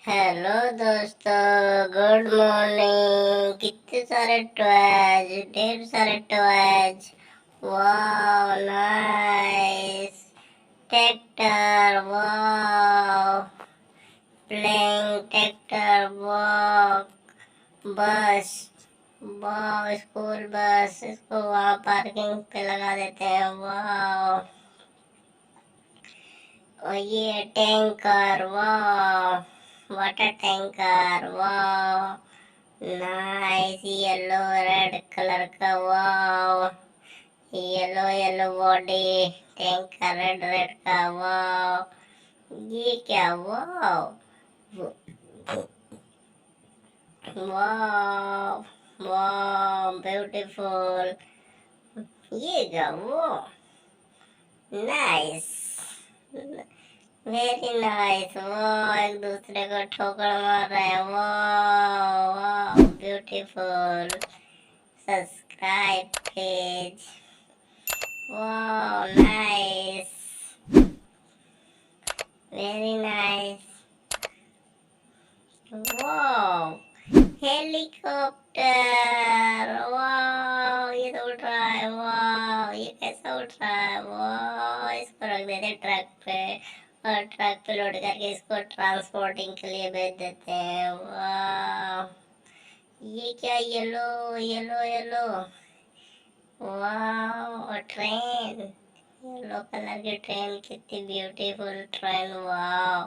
Hello दोस्तों, good morning. कितने सारे टॉयज, ढेर सारे टॉयज। वाह नाइस। ट्रैक्टर, वाह। प्लेइंग ट्रैक्टर, वाह। बस, वाह। स्कूल बस, इसको वहाँ पार्किंग पे लगा देते हैं। वाह। और ये टैंकर, वाह। वाटर टैंकर, वाह। नाइस। येलो रेड कलर का, वाह। Yellow yellow body tanker, red red का, वाह। ये क्या, वाह। वाह वाह, ब्यूटीफुल। ये क्या, वाह। Nice, very nice. वाह, एक दूसरे को ठोकर मार रहे हैं। वाह वाह, ब्यूटीफुल। Subscribe please. वाह नाइस, वेरी नाइस। वाह, हेलीकॉप्टर। वाह, ये तो उड़ रहा है। वाह, ये कैसा उड़ रहा है। वाह, इसको रख देते ट्रक पे और ट्रक पे लोड करके इसको ट्रांसपोर्टिंग के लिए भेज देते हैं। वाह, ये क्या, येलो येलो येलो। वाह, और ट्रेन, येलो कलर की ट्रेन, कितनी ब्यूटीफुल ट्रेन। वाह,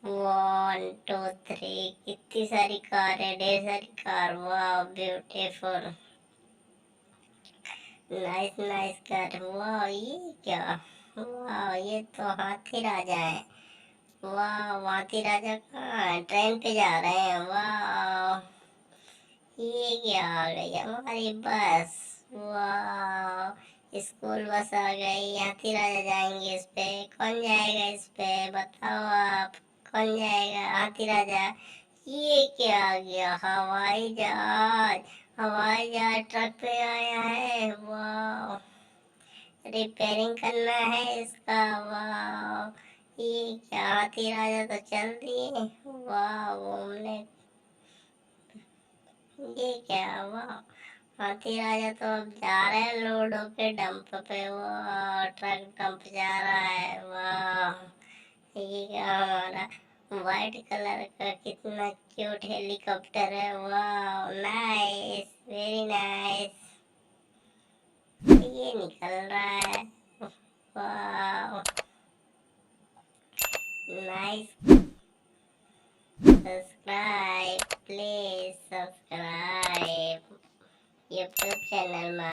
1 2 3, कितनी सारी कार है, ढेर सारी कार। वाह, ब्यूटीफुल। Nice nice car. वाह, ये क्या। वाह, ये तो हाथी राजा है। वाह, हाथी राजा कहाँ है, ट्रेन पे जा रहे हैं। वाह, ये क्या आ गई, हमारी बस। वाह, स्कूल बस आ गई। हाथी राजा जाएंगे इस पे। कौन जाएगा इस पे, बताओ आप। कौन जाएगा, हाथी राजा। ये क्या आ गया, हवाई जहाज। हवाई जहाज ट्रक पे आया है। वाह, रिपेयरिंग करना है इसका। वाह, ये क्या, हाथी राजा तो चल दिए। वाह, घूमने। ये क्या, वाह। हाथी राजा तो अब जा रहे हैं लोड होके डंप पे। वाह, ट्रक डंप जा रहा है। वाह, ये क्या, हमारा वाइट कलर का कितना क्यूट हेलीकॉप्टर है। वाह, नाइस, वेरी नाइस। ये निकल रहा है। वाह, nice. Subscribe please, subscribe YouTube channel में।